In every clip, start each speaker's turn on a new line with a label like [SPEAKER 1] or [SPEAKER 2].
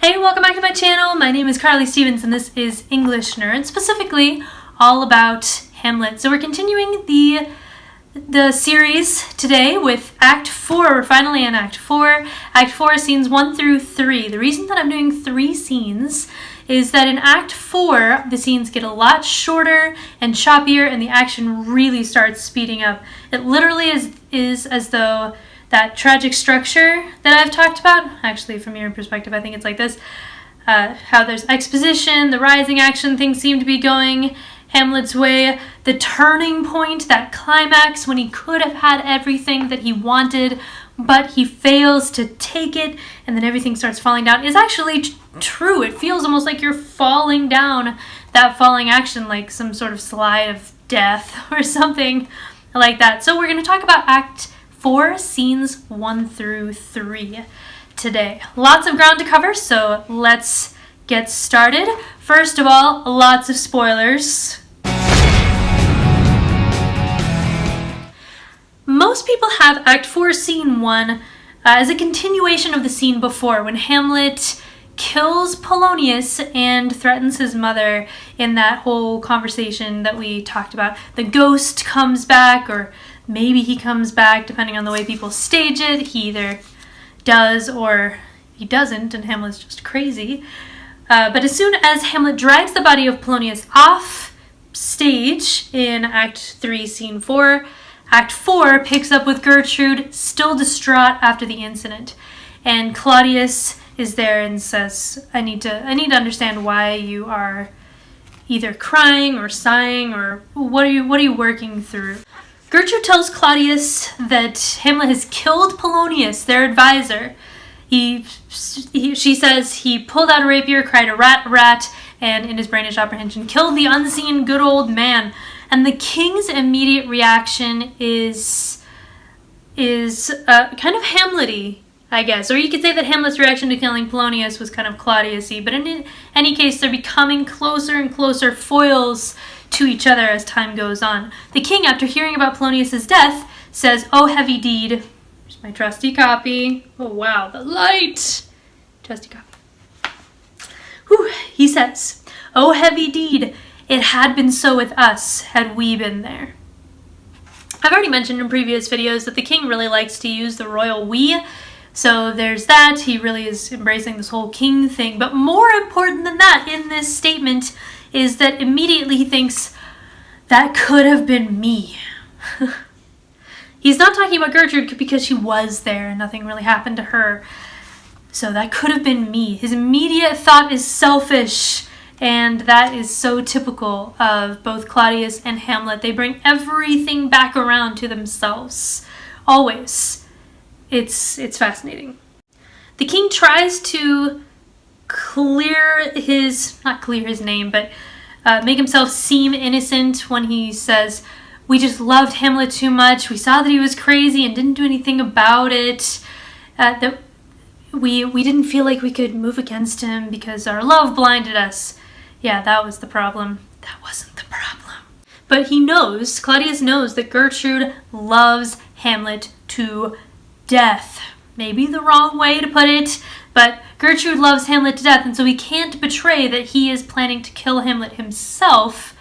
[SPEAKER 1] Hey, welcome back to my channel. My name is Carly Stevens and this is English Nerd, specifically all about Hamlet. So we're continuing the series today with Act 4. We're finally in Act 4. Act 4, scenes 1 through 3. The reason that I'm doing 3 scenes is that in Act 4, the scenes get a lot shorter and choppier and the action really starts speeding up. It literally is as though that tragic structure that I've talked about, actually from your perspective I think it's like this, how there's exposition, the rising action, things seem to be going Hamlet's way, the turning point, that climax when he could have had everything that he wanted, but he fails to take it, and then everything starts falling down, is actually true. It feels almost like you're falling down that falling action, like some sort of slide of death or something like that. So we're going to talk about Act 4, scenes 1 through 3 today. Lots of ground to cover, so let's get started. First of all, lots of spoilers. Most people have Act 4, Scene 1 as a continuation of the scene before, when Hamlet kills Polonius and threatens his mother in that whole conversation that we talked about. The ghost comes back, or maybe he comes back, depending on the way people stage it. He either does or he doesn't, and Hamlet's just crazy. But as soon as Hamlet drags the body of Polonius off stage in Act 3, Scene 4, Act 4 picks up with Gertrude, still distraught after the incident. And Claudius is there and says, I need to understand why you are either crying or sighing, or what are you working through? Gertrude tells Claudius that Hamlet has killed Polonius, their advisor. She says he pulled out a rapier, cried a rat, rat, and in his brainish apprehension killed the unseen good old man. And the king's immediate reaction is kind of Hamlet-y, I guess. Or you could say that Hamlet's reaction to killing Polonius was kind of Claudius-y. But in any case, they're becoming closer and closer foils to each other as time goes on. The king, after hearing about Polonius' death, says, "Oh, heavy deed." Here's my trusty copy. Oh, wow, the light. Trusty copy. Whew. He says, "Oh, heavy deed. It had been so with us, had we been there." I've already mentioned in previous videos that the king really likes to use the royal we. So there's that. He really is embracing this whole king thing. But more important than that in this statement is that immediately he thinks, that could have been me. He's not talking about Gertrude because she was there and nothing really happened to her. So that could have been me. His immediate thought is selfish, and that is so typical of both Claudius and Hamlet. They bring everything back around to themselves. Always. It's fascinating. The king tries to not clear his name, but make himself seem innocent when he says, we just loved Hamlet too much. We saw that he was crazy and didn't do anything about it. That we didn't feel like we could move against him because our love blinded us. Yeah, that was the problem. That wasn't the problem. But Claudius knows that Gertrude loves Hamlet to death. Maybe the wrong way to put it, but Gertrude loves Hamlet to death, and so he can't betray that he is planning to kill Hamlet himself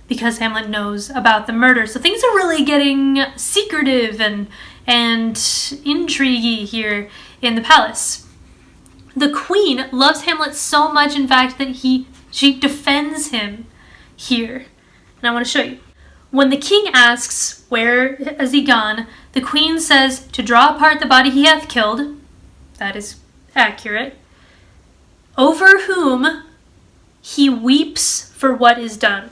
[SPEAKER 1] because Hamlet knows about the murder. So things are really getting secretive and intriguey here in the palace. The queen loves Hamlet so much, in fact, that she defends him here. And I want to show you. When the king asks, where has he gone, the queen says, to draw apart the body he hath killed. That is accurate. Over whom he weeps for what is done.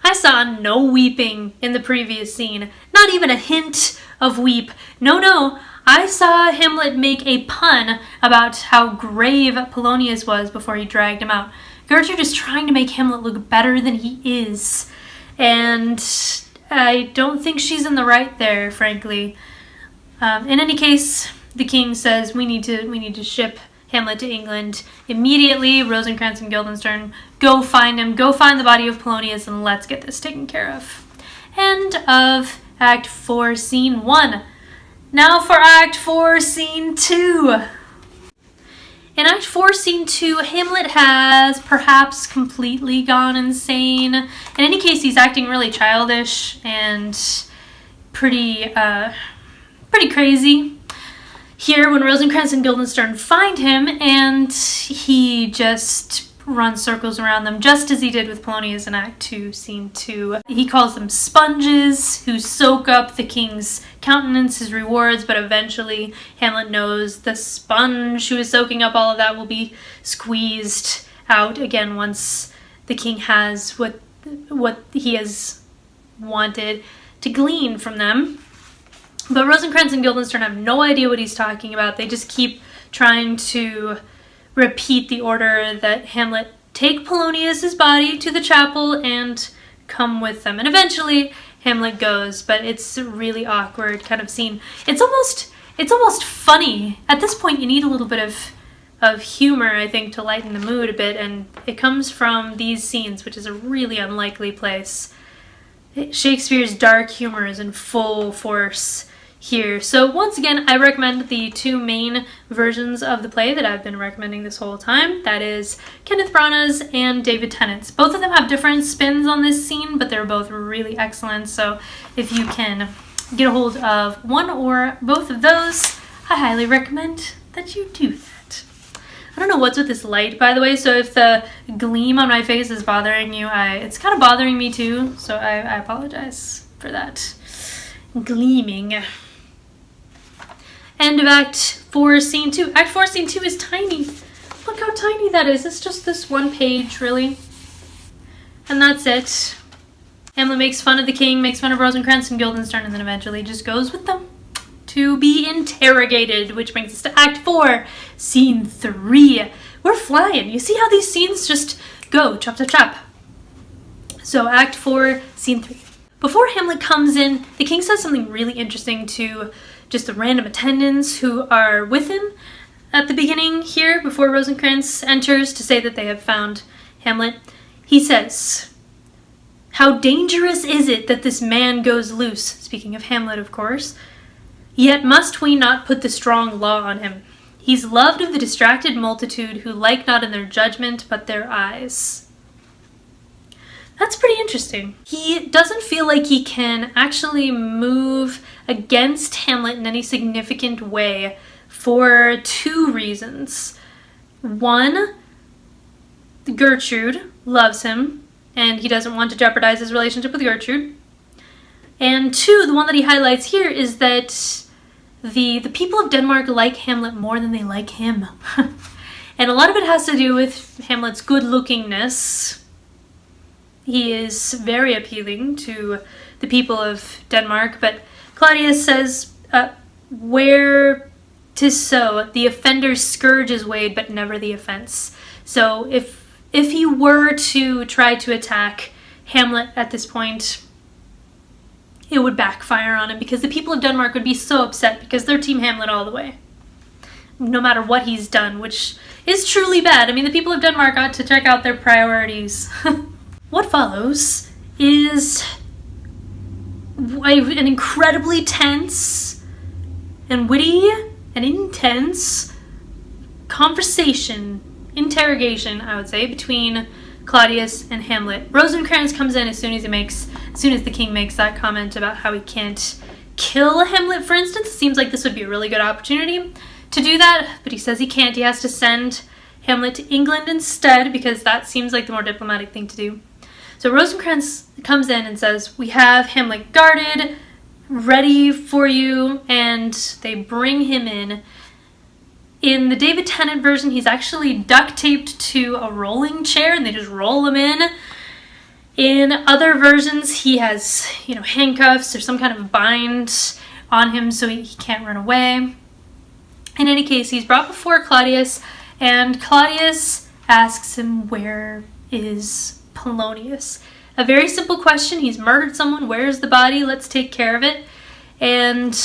[SPEAKER 1] I saw no weeping in the previous scene. Not even a hint of weep. No. I saw Hamlet make a pun about how grave Polonius was before he dragged him out. Gertrude is trying to make Hamlet look better than he is. And I don't think she's in the right there, frankly. In any case, the king says we need to ship Hamlet to England immediately. Rosencrantz and Guildenstern, go find him, go find the body of Polonius, and let's get this taken care of. End of Act 4, Scene 1. Now for Act 4, Scene 2. In Act 4, Scene 2, Hamlet has perhaps completely gone insane. In any case, he's acting really childish and pretty crazy. Here, when Rosencrantz and Guildenstern find him, and he just runs circles around them, just as he did with Polonius in Act 2, Scene 2. He calls them sponges who soak up the king's countenance, his rewards, but eventually Hamlet knows the sponge who is soaking up all of that will be squeezed out again once the king has what he has wanted to glean from them. But Rosencrantz and Guildenstern have no idea what he's talking about. They just keep trying to repeat the order that Hamlet take Polonius's body to the chapel and come with them. And eventually Hamlet goes, but it's a really awkward kind of scene. It's almost funny. At this point you need a little bit of humor, I think, to lighten the mood a bit, and it comes from these scenes, which is a really unlikely place. Shakespeare's dark humor is in full force here. So once again, I recommend the two main versions of the play that I've been recommending this whole time. That is Kenneth Branagh's and David Tennant's. Both of them have different spins on this scene, but they're both really excellent. So if you can get a hold of one or both of those, I highly recommend that you do that. I don't know what's with this light, by the way, so if the gleam on my face is bothering you, it's kind of bothering me too, so I apologize for that gleaming. End of Act 4, Scene 2. Act 4, Scene 2 is tiny. Look how tiny that is. It's just this one page, really. And that's it. Hamlet makes fun of the king, makes fun of Rosencrantz and Guildenstern, and then eventually just goes with them to be interrogated, which brings us to Act 4, Scene 3. We're flying. You see how these scenes just go, chop, chop, chop. So Act 4, Scene 3. Before Hamlet comes in, the king says something really interesting to just the random attendants who are with him at the beginning here, before Rosencrantz enters to say that they have found Hamlet. He says, "How dangerous is it that this man goes loose," speaking of Hamlet, of course, "yet must we not put the strong law on him? He's loved of the distracted multitude who like not in their judgment but their eyes." That's pretty interesting. He doesn't feel like he can actually move against Hamlet in any significant way for two reasons. One, Gertrude loves him, and he doesn't want to jeopardize his relationship with Gertrude. And two, the one that he highlights here is that the people of Denmark like Hamlet more than they like him. And a lot of it has to do with Hamlet's good-lookingness. He is very appealing to the people of Denmark, but Claudius says, where 'tis so, the offender's scourge is weighed, but never the offense. So if he were to try to attack Hamlet at this point, it would backfire on him, because the people of Denmark would be so upset because they're Team Hamlet all the way, no matter what he's done, which is truly bad. I mean, the people of Denmark ought to check out their priorities. What follows is an incredibly tense and witty and intense interrogation, I would say, between Claudius and Hamlet. Rosencrantz comes in as soon as the king makes that comment about how he can't kill Hamlet, for instance. It seems like this would be a really good opportunity to do that, but he says he can't. He has to send Hamlet to England instead, because that seems like the more diplomatic thing to do. So Rosencrantz comes in and says, "We have Hamlet guarded, ready for you," and they bring him in. In the David Tennant version, he's actually duct taped to a rolling chair, and they just roll him in. In other versions, he has, handcuffs or some kind of bind on him so he can't run away. In any case, he's brought before Claudius, and Claudius asks him, "Where is Polonius?" A very simple question. He's murdered someone. Where's the body? Let's take care of it. And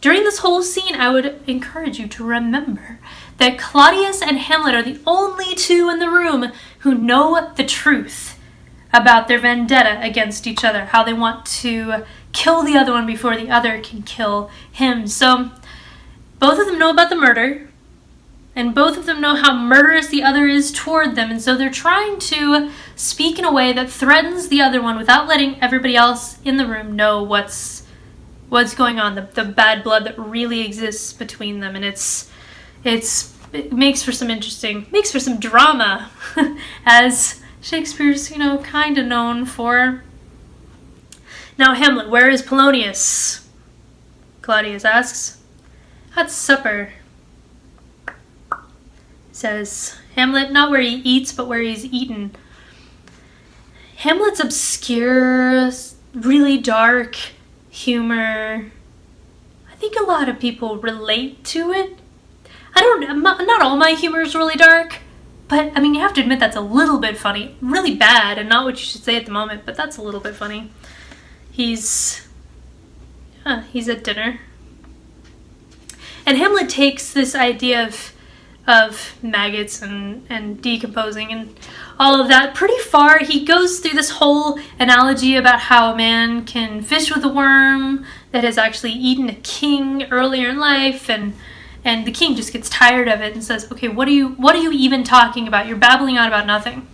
[SPEAKER 1] during this whole scene, I would encourage you to remember that Claudius and Hamlet are the only two in the room who know the truth about their vendetta against each other, how they want to kill the other one before the other can kill him. So both of them know about the murder, and both of them know how murderous the other is toward them, and so they're trying to speak in a way that threatens the other one without letting everybody else in the room know what's going on, the bad blood that really exists between them. And it makes for some drama, as Shakespeare's, kind of known for. Now, Hamlet, where is Polonius? Claudius asks. At supper. Says Hamlet, not where he eats, but where he's eaten. Hamlet's obscure, really dark humor, I think a lot of people relate to it. Not all my humor is really dark, but I mean, you have to admit that's a little bit funny. Really bad, and not what you should say at the moment, but that's a little bit funny. He's at dinner. And Hamlet takes this idea of maggots and decomposing and all of that pretty far. He goes through this whole analogy about how a man can fish with a worm that has actually eaten a king earlier in life, and the king just gets tired of it and says, okay, what are you even talking about? You're babbling on about nothing.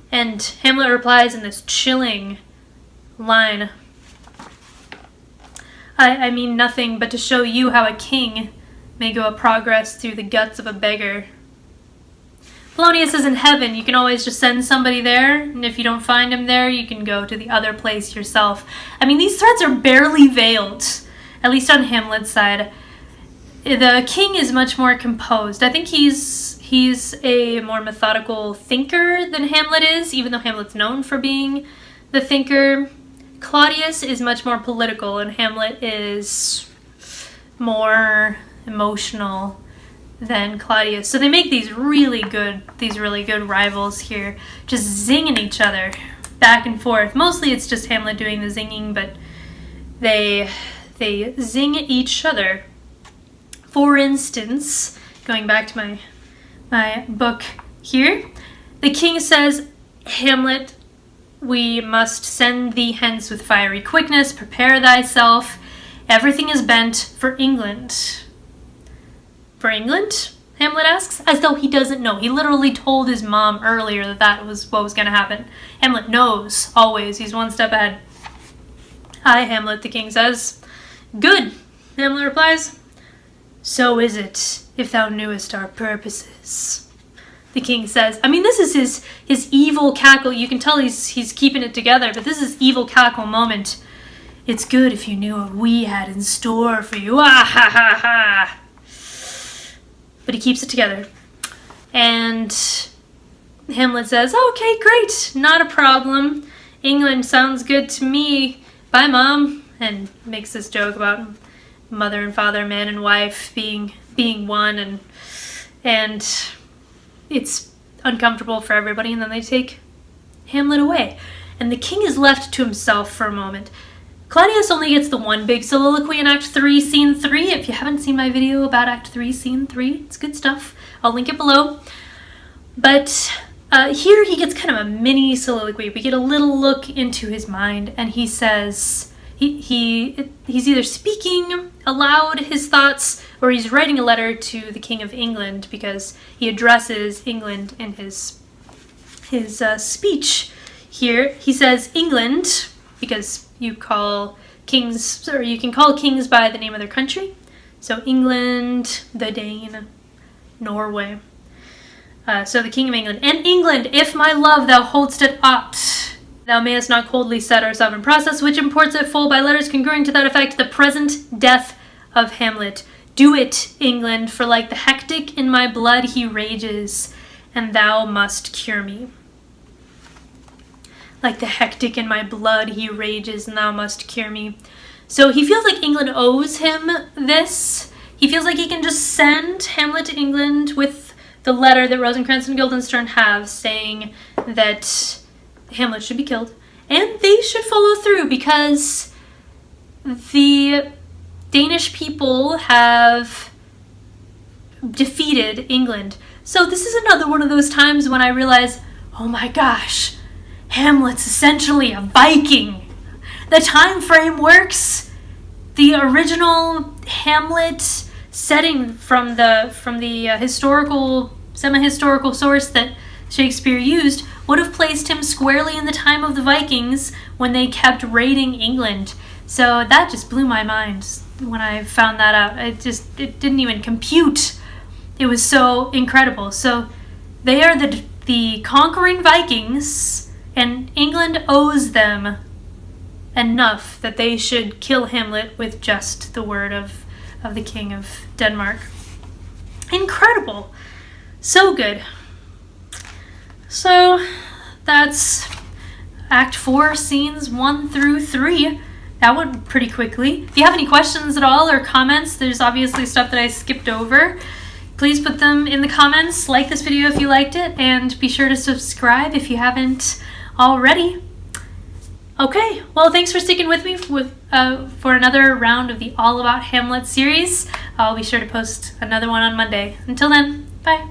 [SPEAKER 1] And Hamlet replies in this chilling line, I mean nothing but to show you how a king may go a progress through the guts of a beggar. Polonius is in heaven. You can always just send somebody there, and if you don't find him there, you can go to the other place yourself. I mean, these threats are barely veiled, at least on Hamlet's side. The king is much more composed. I think he's a more methodical thinker than Hamlet is, even though Hamlet's known for being the thinker. Claudius is much more political, and Hamlet is more emotional than Claudius. So they make these really good rivals here, just zinging each other back and forth. Mostly it's just Hamlet doing the zinging, but they zing each other. For instance, going back to my book here, the king says, Hamlet, we must send thee hence with fiery quickness, prepare thyself. Everything is bent for England. For England? Hamlet asks, as though he doesn't know. He literally told his mom earlier that was what was going to happen. Hamlet knows, always. He's one step ahead. Aye, Hamlet, the king says. Good, Hamlet replies. So is it, if thou knewest our purposes. The king says, I mean, this is his evil cackle. You can tell he's keeping it together, but this is evil cackle moment. It's good if you knew what we had in store for you. Ah, ha, ha, ha. But he keeps it together. And Hamlet says, okay, great, not a problem. England sounds good to me. Bye, Mom. And makes this joke about mother and father, man and wife being one, and it's uncomfortable for everybody, and then they take Hamlet away. And the king is left to himself for a moment. Claudius only gets the one big soliloquy in Act 3, Scene 3. If you haven't seen my video about Act 3, Scene 3, it's good stuff. I'll link it below. But here he gets kind of a mini soliloquy. We get a little look into his mind, and he says he's either speaking aloud his thoughts or he's writing a letter to the King of England, because he addresses England in his speech here. He says England, because you can call kings by the name of their country. So England, the Dane, Norway. So the King of England. And England, if my love thou hold'st it aught, thou mayest not coldly set our sovereign process, which imports it full by letters concurring to that effect, the present death of Hamlet. Do it, England, for like the hectic in my blood he rages, and thou must cure me. Like the hectic in my blood he rages, and thou must cure me. So he feels like England owes him this. He feels like he can just send Hamlet to England with the letter that Rosencrantz and Guildenstern have, saying that Hamlet should be killed, and they should follow through, because the Danish people have defeated England. So this is another one of those times when I realize, oh my gosh, Hamlet's essentially a Viking. The time frame works. The original Hamlet setting from the historical, semi-historical source that Shakespeare used would have placed him squarely in the time of the Vikings when they kept raiding England. So that just blew my mind when I found that out. It didn't even compute. It was so incredible. So they are the conquering Vikings, and England owes them enough that they should kill Hamlet with just the word of the King of Denmark. Incredible. So good. So that's Act 4, Scenes 1 through 3. That went pretty quickly. If you have any questions at all or comments, there's obviously stuff that I skipped over. Please put them in the comments. Like this video if you liked it, and be sure to subscribe if you haven't already. Okay, well, thanks for sticking with me for another round of the All About Hamlet series. I'll be sure to post another one on Monday. Until then, bye.